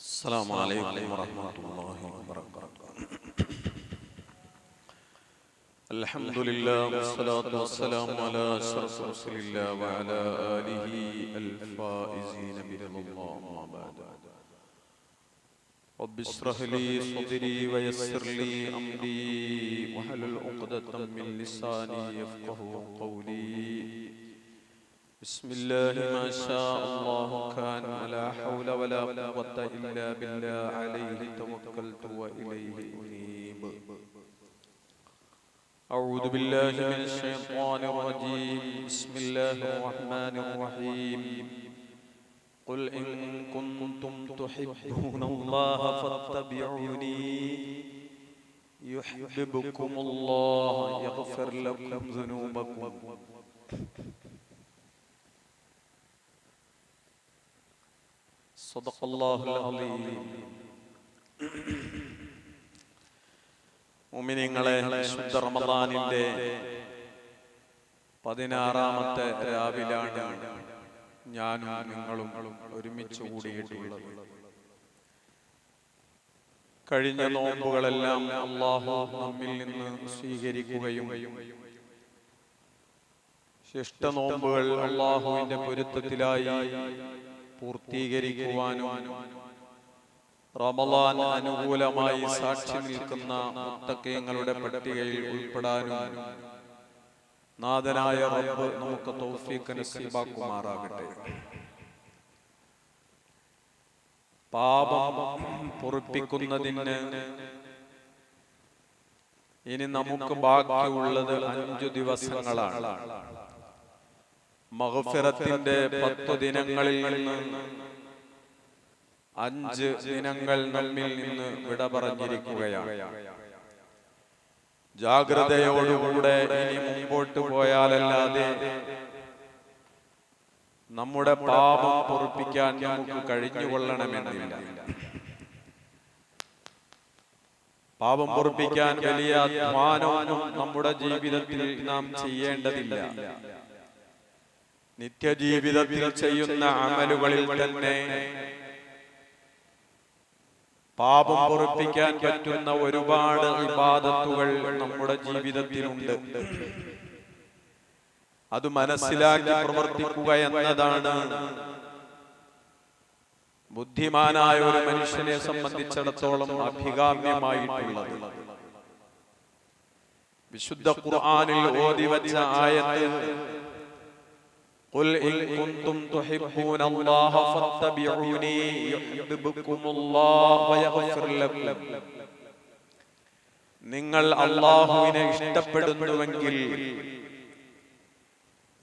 السلام عليكم ورحمة الله وبركاته. الحمد لله والصلاة والسلام على أشرف رسول الله وعلى آله الفائزين برضا الله. أما بعد رب اشرح لي صدري ويسر لي أمري واحلل عقدة من لساني يفقهوا قولي. بسم الله ما شاء الله كان ولا حول ولا قوة إلا بالله عليه توكلت وإليه أنيب. أعوذ بالله من الشيطان الرجيم. بسم الله الرحمن الرحيم. قل إن كنتم تحبون الله فاتبعوني يحببكم الله يغفر لكم ذنوبكم. صدق الله العظيم. മുഅ്മിനീങ്ങളെ, ശുദ്ധ റമദാനിന്റെ 16ാമത്തെ രാവിലാണ് ഞാനും നിങ്ങളും ഒരുമിച്ച് കൂടിയിട്ടുള്ളത്. കഴിഞ്ഞ നോമ്പുകളെല്ലാം അല്ലാഹു നമ്മിൽ നിന്ന് സ്വീകരിക്കുകയും ശിഷ്ട നോമ്പുകൾ അല്ലാഹുവിന്റെ പൊരുത്തത്തിലായി പൂർത്തീകരിക്കുവാനും റമളാൻ അനുകൂലമായി സാക്ഷി നിൽക്കുന്ന മുത്തഖീങ്ങളുടെ പട്ടികയിൽ ഉൾപ്പെടാനും നാഥനായ റബ്ബ് നമുക്ക് തൗഫീഖ് നസീബാക്കുമാറാകട്ടെ. പാപം പൊറുപ്പിക്കുന്നതിന് ഇനി നമുക്ക് ബാക്കിയുള്ളത് 5 ദിവസങ്ങളാണ്. മഗ്ഫിറത്തിന്റെ 10 ദിനങ്ങളിൽ നിന്ന് 5 ദിനങ്ങൾ നമ്മിൽ നിന്ന് വിട പറഞ്ഞിരിക്കുകയാണ്. ജാഗ്രതയോടുകൂടെ ഇനി മുമ്പോട്ട് പോയാലല്ലാതെ നമ്മുടെ പാപം പൊറുപ്പിക്കാൻ നമുക്ക് കഴിഞ്ഞുകൊള്ളണമെന്നില്ല. പാപം പൊറുപ്പിക്കാൻ വലിയ അധ്വാനമൊന്നും നമ്മുടെ ജീവിതത്തിൽ നാം ചെയ്യേണ്ടതില്ല. നിത്യജീവിതത്തിൽ ചെയ്യുന്ന അമലുകളിൽ തന്നെ പാപം പൊറുപ്പിക്കാൻ പറ്റുന്ന ഒരുപാട് ഇബാദത്തുകൾ നമ്മുടെ ജീവിതത്തിലുണ്ട്. അത് മനസ്സിലാക്കി പ്രവർത്തിക്കുക എന്നതാണ് ബുദ്ധിമാനായ ഒരു മനുഷ്യനെ സംബന്ധിച്ചിടത്തോളം അഭികാമ്യമായിട്ടുള്ളത്. വിശുദ്ധ ഖുർആനിൽ ഓതി വച്ച ആയത്ത് قل إن كنتم تحبون الله فاتبعوني يحببكم الله ويغفر لكم. നിങ്ങൾ അല്ലാഹുവിനെ ഇഷ്ടപ്പെടുന്നുവെങ്കിൽ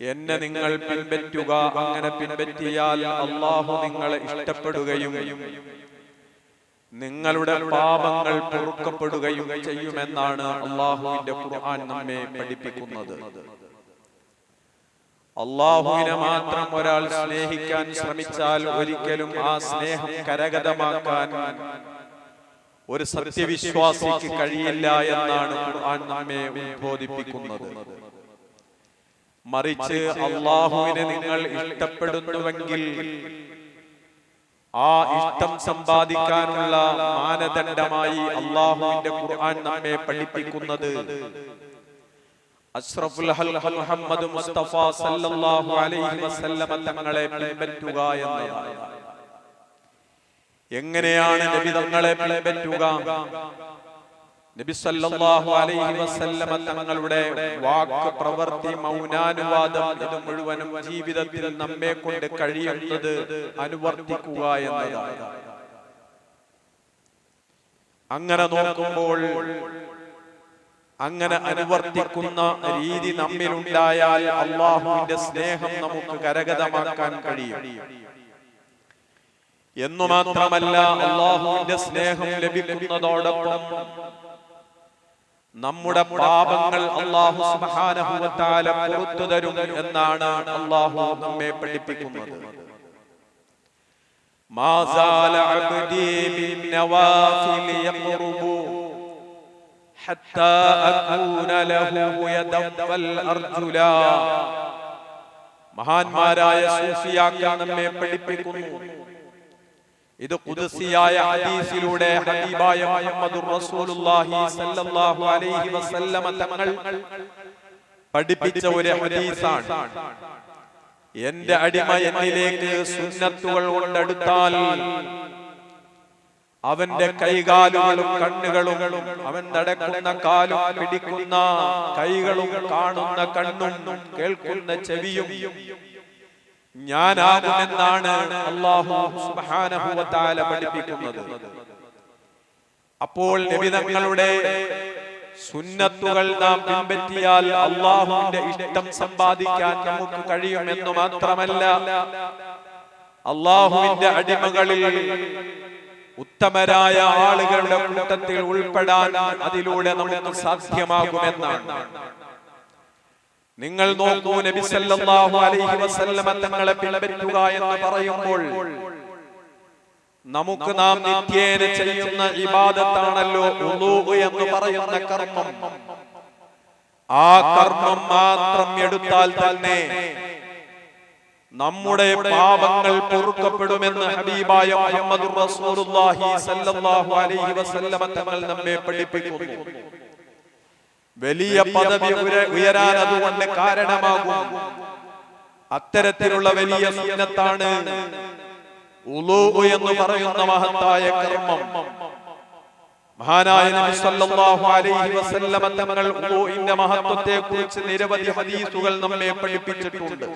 എന്നെ നിങ്ങൾ പിൻപറ്റുക. അങ്ങനെ പിൻപറ്റിയാൽ അല്ലാഹു നിങ്ങളെ ഇഷ്ടപ്പെടുകയും നിങ്ങളുടെ പാപങ്ങൾ പൊറുക്കപ്പെടുകയും ചെയ്യുമെന്നാണ് അല്ലാഹുവിന്റെ ഖുർആൻ നമ്മെ പഠിപ്പിക്കുന്നത്. അല്ലാഹുവിനെ മാത്രം ഒരാൾ സ്നേഹിക്കാൻ ശ്രമിച്ചാൽ ഒരിക്കലും ആ സ്നേഹം കരഗതമാക്കാൻ ഒരു സത്യവിശ്വാസിക്ക് കഴിയില്ല എന്നാണ് ഖുർആൻ നമ്മെ ഉദ്ബോധിപ്പിക്കുന്നത്. മറിച്ച് അല്ലാഹുവിനെ നിങ്ങൾ ഇഷ്ടപ്പെടുന്നുവെങ്കിൽ ആ ഇഷ്ടം സമ്പാദിക്കാനുള്ള മാനദണ്ഡമായി അല്ലാഹുവിന്റെ ഖുർആൻ നമ്മെ പഠിപ്പിക്കുന്നത് അഷ്റഫുൽ ഖൽഖ് മുഹമ്മദ് മുസ്തഫ സല്ലല്ലാഹു അലൈഹി വസല്ലമ തങ്ങളെ പിൻപറ്റുക എന്നതാണ്. എങ്ങനെയാണ് നബി തങ്ങളെ പിൻപറ്റുക? നബി സല്ലല്ലാഹു അലൈഹി വസല്ലമ തങ്ങളുടെ വാക്ക്, പ്രവൃത്തി, മൗനാനുവാദം ഇത് മുഴുവനും ജീവിതത്തിൽ നമ്മെ കൊണ്ട് കഴിയുന്നത് അനുവർത്തിക്കുക എന്നതാണ്. അങ്ങനെ നോക്കുമ്പോൾ അങ്ങനെ അനുവർത്തിക്കുന്ന രീതി നമ്മിലുണ്ടായാൽ അല്ലാഹുവിന്റെ സ്നേഹം നമുക്ക് കരഗതമാക്കാൻ കഴിയും. എന്നു മാത്രമല്ല, അല്ലാഹുവിന്റെ സ്നേഹം ലഭിക്കുന്നതോടൊപ്പം നമ്മുടെ പാപങ്ങൾ അല്ലാഹു സുബ്ഹാനഹു വ തആല പുറത്തു തരും എന്നാണ് അല്ലാഹു നമ്മെ പഠിപ്പിക്കുന്നത്. മാ സാല അബ്ദി ബിൻ നവാഫിൽ യഖ്റുബു حتى أكون له يدا والأرجلا. മഹാന്മാരായ സൂഫിയാക്കൾ നമ്മെ പഠിപ്പിക്കുന്നു, ഇത് ഖുദ്സിയായ ഹദീസിലൂടെ ഹബീബായ മുഹമ്മദുർ റസൂലുള്ളാഹി സ്വല്ലല്ലാഹു അലൈഹി വസല്ലമ തങ്ങൾ പഠിപ്പിച്ച ഒരു ഹദീസാണ്. എന്റെ അടിമ എന്നിലേക്ക് സുന്നത്തുകൾ കൊണ്ടെടുത്താൽ അവന്റെ കൈകാലുകളും കണ്ണുകളും അവൻ നടക്കുന്ന കാലും പിടിക്കുന്ന കൈകളും കാണുന്ന കണ്ണും കേൾക്കുന്ന ചെവിയും ഞാനാകുമെന്നാണ് അല്ലാഹു സുബ്ഹാനഹു വ തആല പഠിപ്പിക്കുന്നത്. അപ്പോൾ നബി തങ്ങളുടെ സുന്നത്തുകൾ നാം പിൻപറ്റിയാൽ അല്ലാഹുവിന്റെ ഇഷ്ടം സമ്പാദിക്കാൻ നമുക്ക് കഴിയുമെന്ന് മാത്രമല്ല, അല്ലാഹുവിന്റെ അടിമകളിൽ ഉത്തമരായ ആളുകളുടെ കൂട്ടത്തിൽ ഉൾപ്പെടാൻ അതിലൂടെ നമുക്ക് സാധ്യമാകുമെന്നാണ്. നിങ്ങൾ നോക്കൂ, നബി സല്ലല്ലാഹു അലൈഹി വസല്ലമ തങ്ങളെ പിൻപറ്റുക എന്ന് പറയുമ്പോൾ നമുക്ക് നാം നിത്യേന ചെയ്യുന്ന ഇബാദത്താണല്ലോ വുളൂ എന്ന് പറയുന്ന കർമ്മം. ആ കർമ്മം മാത്രം എടുത്താൽ തന്നെ നമ്മുടെ പാപങ്ങൾ പൊറുക്കപ്പെടുമെന്ന് ഹബീബായ മുഹമ്മദുർ റസൂലുള്ളാഹി സ്വല്ലല്ലാഹു അലൈഹി വസല്ലമ തങ്ങൾ നമ്മെ പഠിപ്പിക്കുന്നു. വലിയ പദവി ഉയരാൻ അതുകൊണ്ട് കാരണമാകും. അത്തരത്തിലുള്ള വലിയ സുന്നത്താണ് വുളൂ എന്ന് പറയുന്ന മഹത്തായ കർമ്മം. മഹാനായ നബി സല്ലല്ലാഹു അലൈഹി വസല്ലമ തങ്ങൾ വുളൂഇന്റെ മഹത്വത്തെക്കുറിച്ച് നിരവധി ഹദീസുകൾ നമ്മെ പഠിപ്പിച്ചിട്ടുണ്ട്.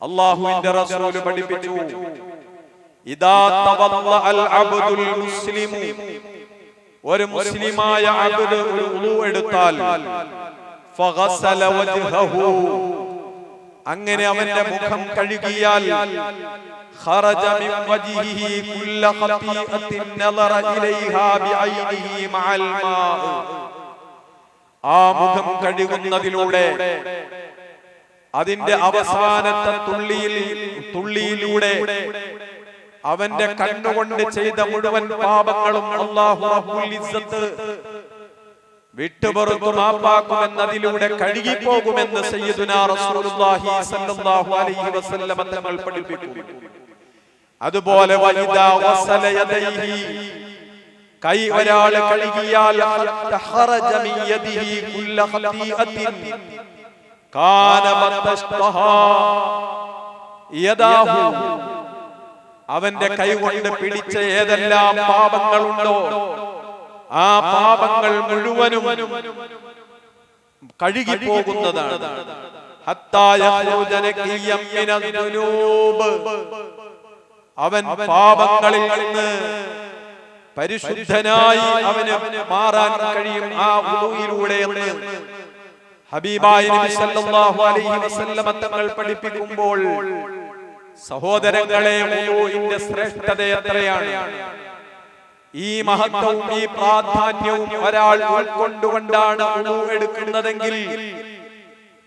അല്ലാഹുവിന്റെ റസൂൽ പഠിപ്പിച്ചു, ഇദാ തവല്ലഅൽ അബ്ദുൽ മുസ്ലിമു, ഒരു മുസ്ലിമായ അബ്ദ് ഒരു വുളൂ എടുത്താൽ ഫഗസല വജ്ഹഹു, അങ്ങനെ അവന്റെ മുഖം കഴുകിയാൽ ഖറജ മിൻ വജ്ഹിഹി കുല്ല ഖതീഅത്തിൻ നദറ ഇലൈഹാ ബിഐനിഹി മഅൽ മാ, ആ മുഖം കഴുകുന്നതിലൂടെ അതിന്റെ അവസാനത്തെ തുള്ളിയിലൂടെ അവന്റെ കണ്ണുകൊണ്ട് ചെയ്ത മുഴുവൻ പാപങ്ങളും അല്ലാഹു റബ്ബുൽ ഇസ്സത്ത് വിട്ടുപുറത്തു മാപ്പാക്കുമെന്നതിലൂടെ കഴുകിപ്പോകുമെന്ന് സയ്യിദുനാ റസൂലുള്ളാഹി സ്വല്ലല്ലാഹു അലൈഹി വസല്ലമ തങ്ങൾ പഠിപ്പിക്കുന്നു. അതുപോലെ വഇദാ വസല യദൈഹി, കൈ ഒരാൾ കഴുകിയാൽ ഖറജ മിൻ യദിഹി കുല്ല ഖതീഅത്തിൻ കാന ബത്തസ്തഹാ യദാഹു, അവന്റെ കൈ കൊണ്ട് പിടിച്ച ഏതെല്ലാം പാപങ്ങളുണ്ടോ ആ പാപങ്ങൾ മുഴുവനും കഴുകിപ്പോകുന്നതാണ്. ഹത്താ യഖ്റുജ നഖിയ്യം മിനദ് ദുനൂബ്, അവൻ പാപങ്ങളിൽ നിന്ന് പരിശുദ്ധനായി അവന് മാറാൻ കഴിയും ആ വുളൂയിലൂടെ എന്ന് ഹബീബായ നബി സല്ലല്ലാഹു അലൈഹി വസല്ലമ തങ്ങൾ പഠിപ്പിക്കുമ്പോൾ, സഹോദരങ്ങളെ, വുളൂഇന്റെ ശ്രേഷ്ഠത എത്രയാണ്! ഈ മഹത്വവും ഈ പ്രാധാന്യവും ഒരാൾ ഉൾക്കൊണ്ടുകൊണ്ടാണ് വുളൂ എടുക്കുന്നതെങ്കിൽ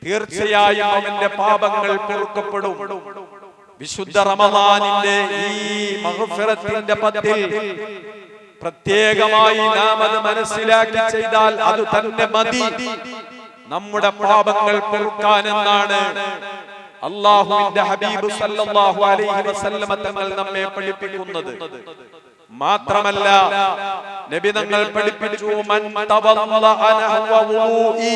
തീർച്ചയായും അവന്റെ പാപങ്ങൾ പൊറുക്കപ്പെടും. വിശുദ്ധ റമളാനിന്റെ ഈ മഗ്ഫിറത്തിന്റെ പത്തിൽ പ്രത്യേകമായി നാം അത് മനസ്സിലാക്കി ചെയ്താൽ അത് തന്നെ മതി നമ്മുടെ പാപങ്ങൾ പൊറുക്കാനെന്നാണ് അല്ലാഹുവിന്റെ ഹബീബ് സല്ലല്ലാഹു അലൈഹി വസല്ലമ തങ്ങൾ നമ്മെ പഠിപ്പിക്കുന്നത്. മാത്രമല്ല, നബി തങ്ങൾ പഠിപ്പിച്ചു, മൻ തവല്ലഅ നഹ്വ വുളൂഇ,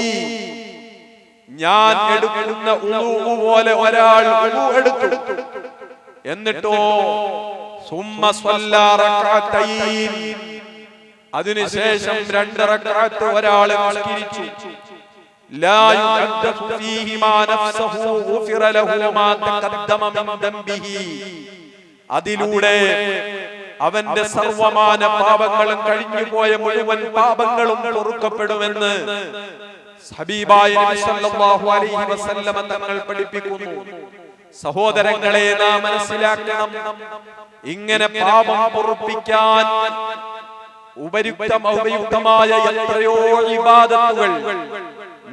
ഞാൻ എടുക്കുന്ന വുളൂ പോലെ ഒരാൾ വുളൂ എടുത്തു, എന്നിട്ടോ സുമ്മ സ്വല്ലാ റക്അതൈൻ, അതിനുശേഷം 2 റക്അത്ത് ഒരാൾ നിസ്കരിച്ചു, ലാ യുഹദ്ദസു ഫീഹിമാ നഫ്സുഹു ഗുഫിറ ലഹു മാ തഖദ്ദമ മിൻ ദംബിഹി, അതിലൂടെ അവന്റെ സർവമാന പാപങ്ങളും കഴിഞ്ഞുപോയ മുഴുവൻ പാപങ്ങളും പൊറുക്കപ്പെടുമെന്ന് ഹബീബായ നബി സല്ലല്ലാഹു അലൈഹി വസല്ലമ തങ്ങൾ പഠിപ്പിക്കുന്നു. സഹോദരങ്ങളെ, നാം മനസ്സിലാക്കണം, ഇങ്ങനെ പാപം പൊറുപ്പിക്കാൻ ഉപയുക്തമായ എത്രയോ ഇബാദത്തുകൾ,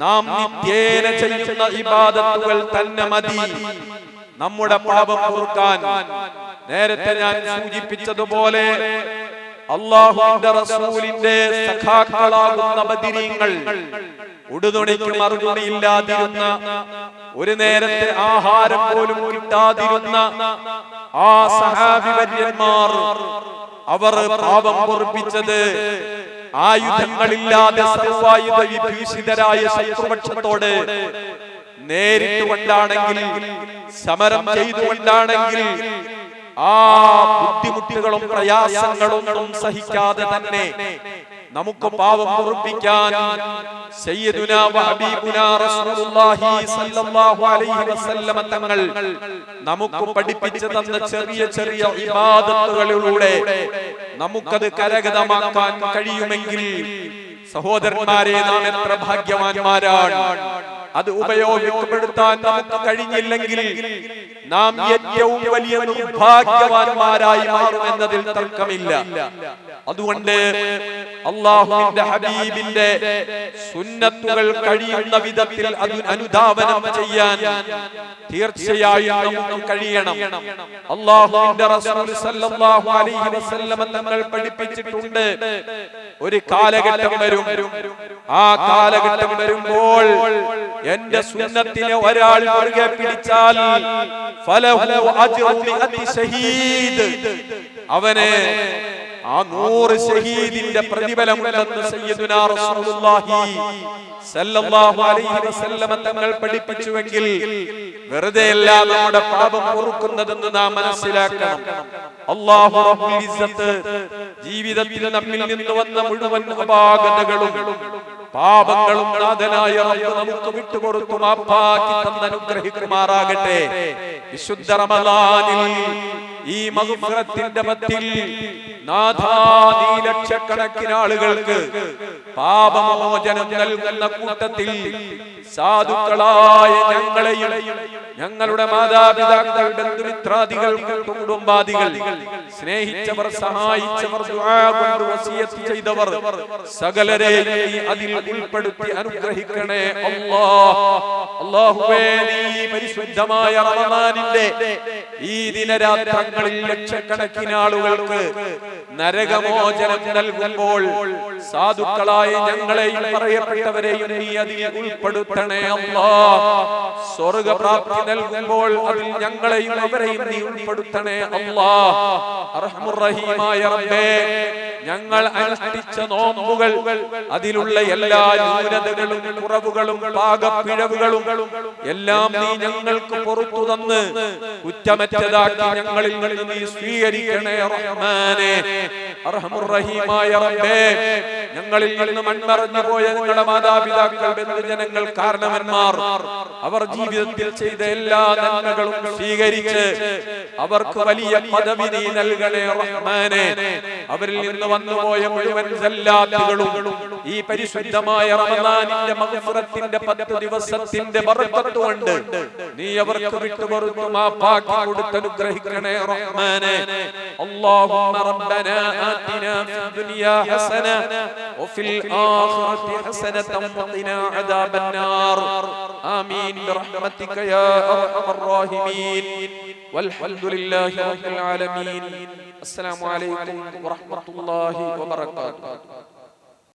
നാം നിത്യേന ചെയ്യുന്ന ഇബാദത്തുകൾ തന്നെ മതി നമ്മുടെ പാപം പൊറുക്കാൻ. നേരത്തെ ഞാൻ സൂചിപ്പിച്ചതുപോലെ അല്ലാഹുവിന്റെ റസൂലിന്റെ സഖാക്കളാകുന്ന ബദരീങ്ങൾ, ഉടുതുണിക്ക് മറുതുണിയില്ലാതിരുന്ന ഒരു നേരത്തെ ആഹാരം പോലും കിട്ടാതിരുന്ന ആ സഹാബി വര്യന്മാർ അവർ പാപം പൊറുപ്പിച്ചത് ആയുധങ്ങളില്ലാതെ സർവായുധ വിഭീഷിതരായ ശത്രുപക്ഷത്തോട് നേരിട്ടുകൊണ്ടാണെങ്കിൽ, സമരം ചെയ്തുകൊണ്ടാണെങ്കിൽ, ആ ബുദ്ധിമുട്ടുകളും പ്രയാസങ്ങളും ഒന്നും സഹിക്കാതെ തന്നെ നമുക്ക് പാപം പൊറുപ്പിക്കാൻ സയ്യിദുനാ വഹബീബുനാ റസൂലുള്ളാഹി സ്വല്ലല്ലാഹു അലൈഹി വസല്ലം തങ്ങൾ നമുക്ക് പഠിപ്പിച്ചു തന്ന ചെറിയ ചെറിയ ഇബാദത്തുകളിലൂടെ നമുക്കത് കരഗതമാക്കാൻ കഴിയുമെങ്കിൽ സഹോദരന്മാരെ, നാം എത്ര ഭാഗ്യവാന്മാരാണ്. അത് ഉപയോഗപ്പെടുത്താൻ നമുക്ക് കഴിഞ്ഞില്ലെങ്കിൽ നാം ഏറ്റവും വലിയ നിർഭാഗ്യവാന്മാരായി മാറുമെന്നതിൽ തർക്കമില്ല. അതുകൊണ്ട് അല്ലാഹുവിന്റെ ഹബീബിന്റെ സുന്നത്തുകൾ കഴിയുന്ന വിധത്തിൽ അത് അനുധാവനം ചെയ്യാൻ തീർച്ചയായും നമുക്ക് കഴിയണം. അല്ലാഹുവിന്റെ റസൂൽ സല്ലല്ലാഹു അലൈഹി വസല്ലം തങ്ങൾ പഠിപ്പിച്ചിട്ടുണ്ട്, ഒരു കാലഘട്ടം വരും, ആ കാലഘട്ടം വരുമ്പോൾ എന്റെ സുന്നത്തിനെ ഒരാൾ മുറുകെ പിടിച്ചാൽ ഫലഹു അജ്റു മിഅത്തി ശഹീദ്, അവന് ആ 100 ശഹീദിന്റെ പ്രതിഫലമുണ്ടെന്ന് സയ്യിദുനാ റസൂലുള്ളാഹി സല്ലല്ലാഹു അലൈഹി വസല്ലം തങ്ങൾ പഠിപ്പിച്ചുവെങ്കിൽ വെറുതെയല്ല നമ്മുടെ പാപം പൊറുക്കുന്നതെന്ന് നാം മനസ്സിലാക്കണം. അല്ലാഹു റബ്ബുൽ ഇസ്സത്ത് ജീവിതത്തിൽ നമ്മിൽ നിന്ന് വന്ന മുഴുവൻ അപാകതകളും പാപങ്ങളും നാഥനായ റബ്ബ് നമുക്ക് വിട്ടുപുറത്തു മാപ്പാക്കി തന്ന് അനുഗ്രഹിക്കുമാറാകട്ടെ. വിശുദ്ധ റമളാനിൽ ഈ മഗ്ഫിറത്തിന്റെ മധ്യത്തിൽ നാഥാ നീ ലക്ഷക്കണക്കിന് ആളുകൾക്ക് പാപമോചനം നൽകുന്ന കൂട്ടത്തിൽ സാധുക്കളായ ഞങ്ങളെയും ഞങ്ങളുടെ മാതാപിതാക്കൾ, ബന്ധുമിത്രാദികൾ, കുടുംബാദികൾ, സ്നേഹിച്ചവർ, സഹായിച്ചവർ, ദുആ കൊണ്ട് വസിയത്ത് ചെയ്തവർ സകലരെയും നീ അതിൽ ഉൾപ്പെടുത്തി അനുഗ്രഹിക്കണേ അല്ലാഹ്. അല്ലാഹുവേ, നീ പരിശുദ്ധമായ റമളാനിന്റെ ഈ ദിനരാത്രങ്ങളിൽ ലക്ഷക്കണക്കിന് ആളുകൾക്ക് നരകമോചനം നൽകുമ്പോൾ സാധുക്കളായ ഞങ്ങളെയും പറയപ്പെട്ടവരെയും നീ അതിൽ ഉൾപ്പെടുത്തണേ അല്ലാഹ്. സ്വർഗ്ഗപ്രാപ്തി നൽകുമ്പോൾ അതിൽ ഞങ്ങളെയും അവരെയും നീ ഉൾപ്പെടുത്തണേ അല്ലാഹ്. അർഹമുർ റഹീമായ റബ്ബേ, ഞങ്ങൾ അനുഷ്ഠിച്ച നോമ്പുകൾ, അതിലുള്ള എല്ലാ ന്യൂനതകളും കുറവുകളും പാകപ്പിഴവുകളും എല്ലാം നീ ഞങ്ങൾക്ക് പുറത്തു തന്ന് കുറ്റമറ്റതാക്കി ഞങ്ങളിൽ നിന്ന് നീ സ്വീകരിക്കണേ റഹ്മാനേ. അർഹമുർ റഹീമായ റബ്ബേ, ഞങ്ങളിൽ നിന്ന് മൺമറഞ്ഞു പോയ ഞങ്ങളുടെ മാതാപിതാക്കൾ, ബന്ധുജനങ്ങൾ, കാരണവന്മാർ, അവർ ജീവിതത്തിൽ ചെയ്ത എല്ലാ നന്മകളും സ്വീകരിച്ച് അവർക്ക് വലിയ പദവി നീ നൽകണേ റഹ്മാനേ. അവരിൽ നിന്ന് വന്നുപോയ മുഴുവൻ സല്ലാത്തുകളും ഈ പരിശുദ്ധമായ റമളാനിന്റെ മഗ്ഫിറത്തിന്റെ 10 ദിവസത്തിന്റെ ബർക്കത്ത് കൊണ്ട് നീ അവർക്ക് വിട്ടുപുറത്തു മാപ്പാക്കി കൊടുത്ത് അനുഗ്രഹിക്കണേ റഹ്മാനേ. അല്ലാഹുമ്മ റബ്ബനാ ആതിനാ ഫിദ്ദുനിയാ ഹസന വഫിൽ ആഖിറതി ഹസനതൻ വഖിനാ അദാബന്നാർ. ആമീൻ ബിറഹ്മതിക യാ അർഹമർ റഹീമീൻ. വൽഹംദുലില്ലാഹി റബ്ബിൽ ആലമീൻ. അസ്സലാമു അലൈക്കും വറഹ്മത്തുള്ളാഹി വബറകാതുഹു.